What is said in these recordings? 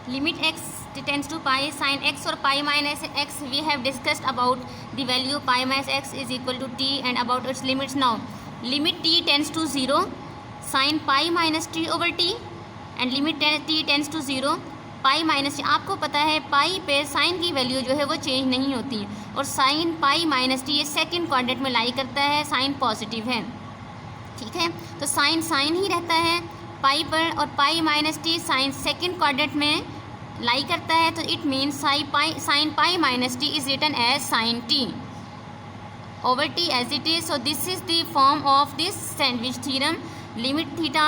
Limit x tends to pi sine x और pi minus x we have discussed about the value pi minus x is equal to t and about its limits now. Limit t tends to 0 sine pi minus t over t and limit t tends to 0 pi minus. आपको पता है पाई पे sign की value जो है वो change नहीं होती और साइन पाई माइनस टी ये सेकेंड क्वाड्रेंट में लाई करता है, साइन पॉजिटिव है. ठीक है, तो साइन साइन ही रहता है पाई पर और pi minus T sine second quadrant में लाई करता है. तो it means sine pi minus T is written as sine T over T as it is. So this is the form of this sandwich theorem. Limit theta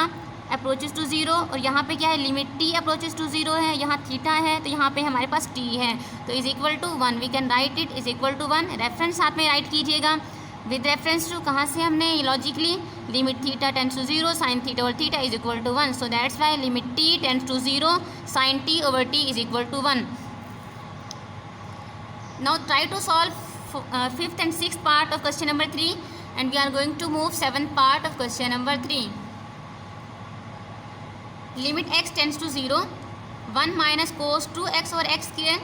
approaches to 0 और यहाँ पे क्या है, limit t approaches to 0 है, यहाँ theta है तो यहाँ पे हमारे पास t है. तो is equal to 1 we can write it is equal to 1. Reference साथ में राइट कीजिएगा विद रेफरेंस टू कहाँ से हमने logically limit theta tends to 0 sine theta और theta is equal to 1. So that's why limit t tends to 0 sine t over t is equal to 1. Now try to solve 5th and 6th part of question number 3 and we are going to move 7th part of question number 3. Limit x tends to 0 1 minus cos 2x over x square.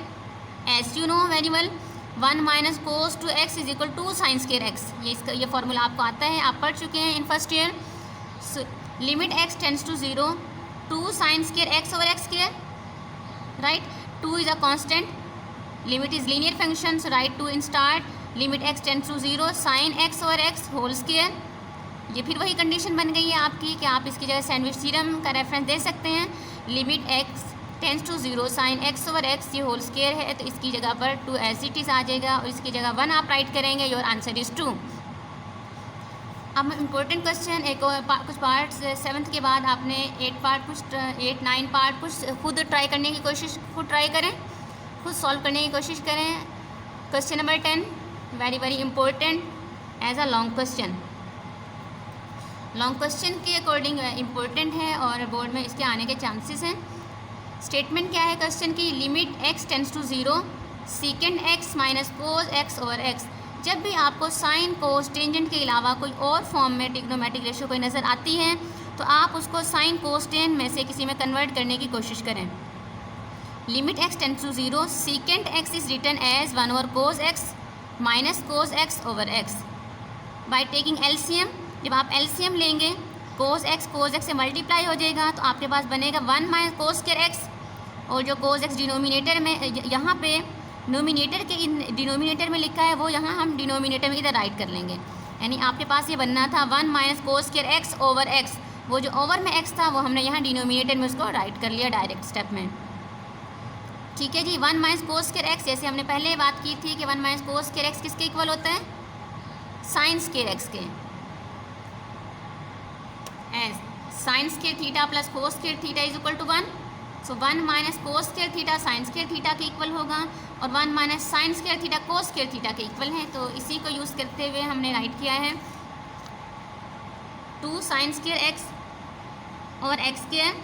As you know very well 1 minus cos 2x is equal to sin square x. ये formula आपको आता है, आप पढ़ चुके हैं in first year. Limit x tends to 0 2 sin square x over x square, right? 2 is a constant, limit is linear function, so write 2 in start. Limit x tends to 0 sin x over x whole square. ये फिर वही condition बन गई है आपकी कि आप इसकी जगह सैंडविच थ्योरम का रेफरेंस दे सकते हैं. Limit x tends to 0 sine x over x ये होल स्क्वायर है तो इसकी जगह पर 2 एज इट इज आ जाएगा और इसकी जगह 1 आप राइट करेंगे. Your answer is 2. अब इम्पोर्टेंट क्वेश्चन एक और कुछ पार्ट्स 7th के बाद आपने 8 9 पार्ट कुछ खुद ट्राई करने की कोशिश, खुद ट्राई करें, खुद सॉल्व करने की कोशिश करें. Question number 10 very very important as a long question. Long question के अकॉर्डिंग इम्पोर्टेंट है और बोर्ड में इसके आने के चांसेस हैं. स्टेटमेंट क्या है क्वेश्चन की, limit x tends to 0 second x minus cos x over x. जब भी आपको साइन कोस टेंजेंट के अलावा कोई और फॉर्म में ट्रिग्नोमेट्रिक रेशियो कोई नज़र आती है तो आप उसको साइन कोस टेन में से किसी में कन्वर्ट करने की कोशिश करें. Limit x tends to 0 second x is written as 1 over cos x minus cos x over x. By taking LCM, जब आप LCM लेंगे कोस x से मल्टीप्लाई हो जाएगा तो आपके पास बनेगा 1 माइनस कोस स्क्वायर x और जो कोस x डिनोमिनेटर में यहाँ पे नोमिनेटर के डिनोमिनेटर में लिखा है वो यहाँ हम डिनोमिनेटर में इधर राइट कर लेंगे. यानी आपके पास ये बनना था 1 minus cos square x over x. वो जो ओवर में x था वो हमने यहाँ डिनोमिनेटर में उसको राइट कर लिया डायरेक्ट स्टेप में. ठीक है जी. 1 माइनस कोस स्क्वायर x जैसे हमने पहले बात की थी कि 1 माइनस कोस स्क्वायर x किसके इक्वल होता है, साइन स्क्वायर x के. As sine square theta plus cos square theta is equal to 1. So 1 minus cos square theta sine square theta के इक्वल होगा और 1 minus sine square theta cos square theta के equal है. तो इसी को use करते हुए हमने राइट किया है 2 साइन स्क्वायर x और x स्क्वायर.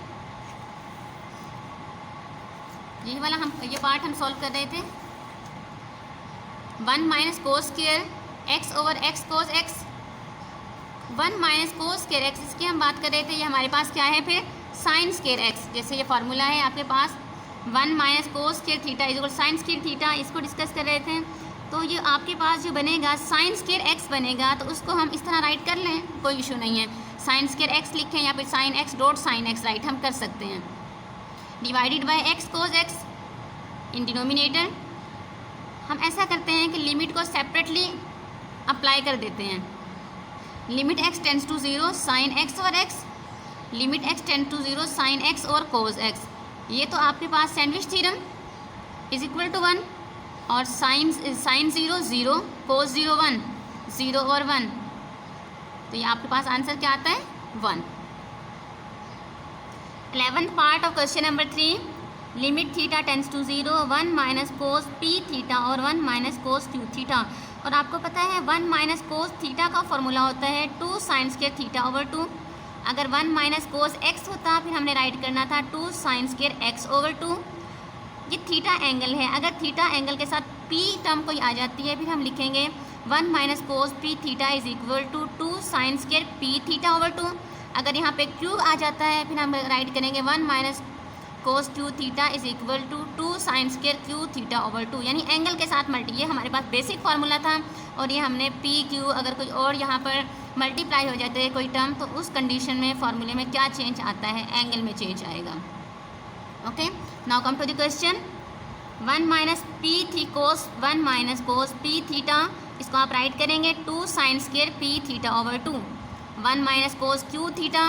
यही वाला ये पार्ट हम सॉल्व कर रहे थे. 1 minus cos square x over x cos x. 1 minus cos square x इसकी हम बात कर रहे थे. ये हमारे पास क्या है फिर साइन स्क्वायर x. जैसे ये फार्मूला है आपके पास 1 minus cos square theta is equal sign square theta, इसको डिस्कस कर रहे थे. तो ये आपके पास जो बनेगा साइन स्क्वायर x बनेगा तो उसको हम इस तरह राइट कर लें, कोई इशू नहीं है. साइन स्क्वायर x लिखें या फिर sine x dot sine x write हम कर सकते हैं. Divided by x cos x in denominator. हम ऐसा करते हैं कि लिमिट को सेपरेटली अप्लाई कर देते हैं. Limit x tends to 0 sine x over x, limit x tend to 0 sine x और कोस x. ये तो आपके पास sandwich theorem is equal to 1 और साइन 0 0 कोस 0 1 0 और 1. तो ये आपके पास आंसर क्या आता है 1. 11th part of question number 3. Limit theta tends to 0 1 minus cos p theta और 1 माइनस कोस q थीटा. और आपको पता है 1 माइनस कोस थीटा का फॉर्मूला होता है 2 साइन स्क्वायर थीटा ओवर 2. अगर 1 माइनस कोस x होता फिर हमने राइट करना था 2 साइन स्क्वायर x ओवर 2. ये थीटा एंगल है, अगर थीटा एंगल के साथ p टर्म कोई आ जाती है फिर हम लिखेंगे 1 minus cos p theta is equal to 2 sine square p theta over 2. अगर यहाँ पे q आ जाता है फिर हम राइट करेंगे 1 minus cos q theta is equal to 2 sine square q theta over 2, यानी एंगल के साथ मल्टी, ये हमारे पास बेसिक फार्मूला था और ये हमने पी क्यू अगर कोई और यहाँ पर मल्टीप्लाई हो जाते हैं कोई टर्म तो उस कंडीशन में फार्मूले में क्या चेंज आता है, एंगल में चेंज आएगा। Okay, now come to the question. 1 minus p थी cos 1 minus cos p theta, इसको आप राइट करेंगे 2 sine square p theta over 2। 1 minus cos q theta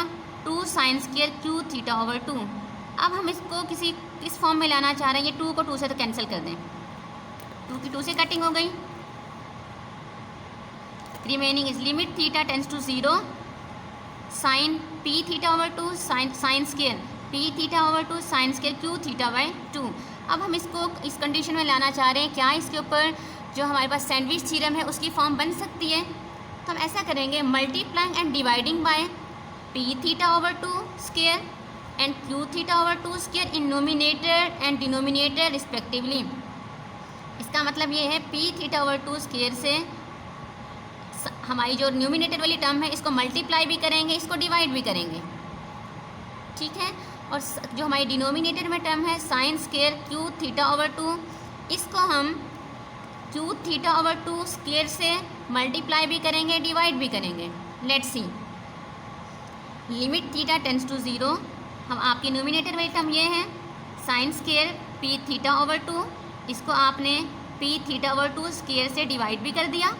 2 sine square q theta over 2। अब हम इसको इस फॉर्म में लाना चाह रहे हैं, ये 2 को 2 से तो कैंसिल कर दें, 2 की 2 से कटिंग हो गई। Remaining is limit theta tends to 0 sine p theta over 2 sine square p theta over 2 sine square q theta by 2। अब हम इसको इस कंडीशन में लाना चाह रहे हैं, क्या इसके ऊपर जो हमारे पास सैंडविच थ्योरम है उसकी फॉर्म बन सकती है? तो हम ऐसा करेंगे, multiplying and dividing by P theta over 2 square and Q theta over 2 square in nominator and denominator respectively. इसका मतलब ये है पी थीटा ओवर 2 स्क्वायर से हमारी जो न्यूमिनेटर वाली टर्म है इसको मल्टीप्लाई भी करेंगे, इसको डिवाइड भी करेंगे, ठीक है। और जो हमारी डिनोमिनेटर में टर्म है sine square q theta over 2, इसको हम क्यू थीटा ओवर 2 स्क्वायर से मल्टीप्लाई भी करेंगे, डिवाइड भी करेंगे। Let's see, limit theta tends to 0, हम आपकी न्यूमिनेटर वाली टर्म ये है sine square p theta over 2, इसको आपने पी थीटा ओवर 2 स्क्वायर से डिवाइड भी कर दिया,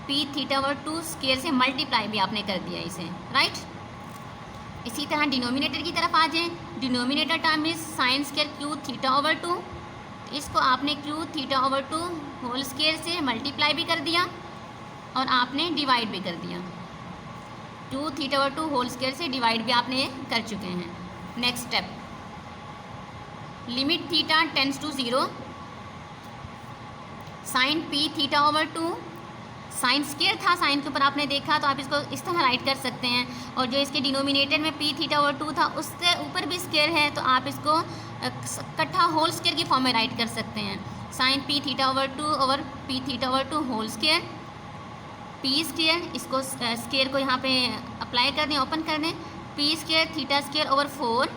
पी थीटा ओवर 2 स्क्वायर से मल्टीप्लाई भी आपने कर दिया इसे, राइट। इसी तरह डिनोमिनेटर की तरफ आ जाएं, denominator term is sine square q theta over 2, इसको आपने q theta over 2 whole square से मल्टीप्लाई भी कर दिया और आपने डिवाइड भी कर दिया, q theta over 2 whole square से डिवाइड भी आपने कर चुके हैं। Next step, limit theta tends to 0 sine p theta over 2, sine square था, साइन के ऊपर आपने देखा तो आप इसको इस तरह राइट कर सकते हैं, और जो इसके डिनोमिनेटर में पी थीटा ओवर 2 था उससे ऊपर भी स्क्वायर है तो आप इसको इकट्ठा होल स्क्वायर की फॉर्म में राइट कर सकते हैं। Sine p theta over 2 over p theta over 2 whole square, p square, इसको स्क्वायर को यहाँ पे अप्लाई कर दें, ओपन कर दें, p square theta square over 4।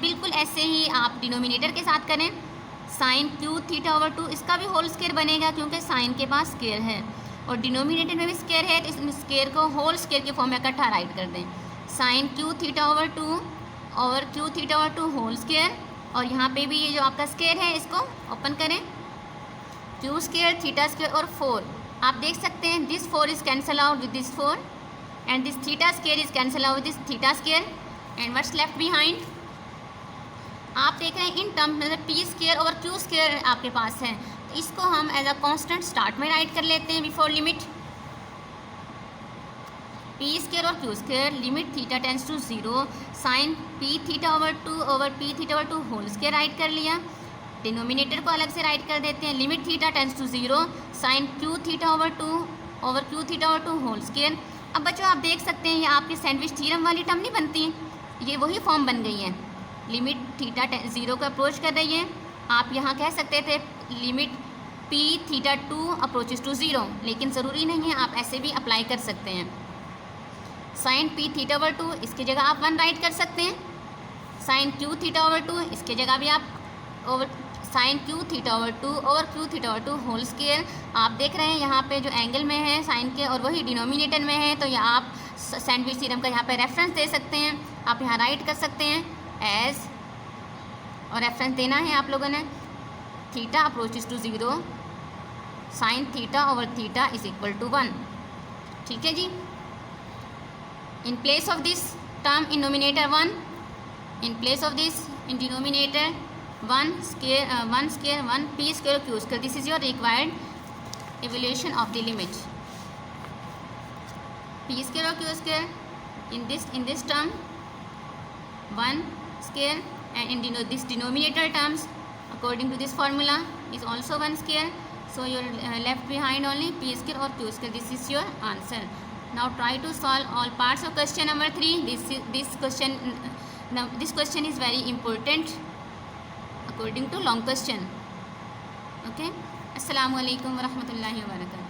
बिल्कुल ऐसे ही आप डिनोमिनेटर के साथ करें, साइन क्यू थीटा ओवर 2, इसका भी होल स्क्वायर बनेगा क्योंकि साइन के पास स्क्वायर है और डिनोमिनेटर में भी स्क्वायर है, तो इस स्क्वायर को होल स्क्वायर के फॉर्म में इकट्ठा राइट कर दें, sine q theta over 2 over q theta over 2 whole square, और यहाँ पे भी ये जो आपका स्क्वायर है इसको ओपन करें, क्यू स्क्वायर थीटा स्क्वायर और 4। आप देख सकते हैं this 4 is cancel out with this 4 and this theta square is cancel out with this theta square and what's left behind, आप देख रहे हैं इन टर्म में p square over q square आपके पास है, तो इसको हम एज अ कांस्टेंट स्टार्ट में राइट कर लेते हैं बिफोर लिमिट पी स्क्वायर और q square, limit theta tends to 0 sine p theta over 2 over p theta over 2 whole square write कर लिया, डिनोमिनेटर को अलग से राइट कर देते हैं, limit theta tends to 0 sine q theta over 2 over q theta over 2 whole square. अब बच्चों आप देख सकते हैं ये आपकी सैंडविच थ्योरम वाली टर्म नहीं बनती, ये वही फॉर्म बन गई है, लिमिट थीटा 0 को अप्रोच कर रही है, आप यहाँ कह सकते थे limit p theta 2 approaches to 0, लेकिन ज़रूरी नहीं है, आप ऐसे भी अप्लाई कर सकते हैं, साइन पी थीटा ओवर 2 इसकी जगह आप 1 राइट कर सकते हैं, साइन क्यू थीटा ओवर 2 इसकी जगह भी आप over sine q theta over 2 over q theta over 2 whole square. आप देख रहे हैं यहाँ पे जो एंगल में है साइन के और वही डिनोमिनेटर में है, तो ये आप सैंडविच थ्योरम का यहाँ पे रेफरेंस दे सकते हैं, आप यहाँ राइट कर सकते हैं एज, और रेफरेंस देना है आप लोगों ने, theta approaches to 0 sine theta over theta is equal to 1, ठीक है जी। In place of this term in nominator 1, in place of this in denominator 1 square 1 p square q square, this is your required evaluation of the limit p square or q square in this term 1 square, and in this denominator terms according to this formula is also 1 square, so you are left behind only p square or q square. This is your answer. Now try to solve all parts of question number 3. This question is very important according to long question. Okay, assalamu alaikum warahmatullahi wabarakatuh.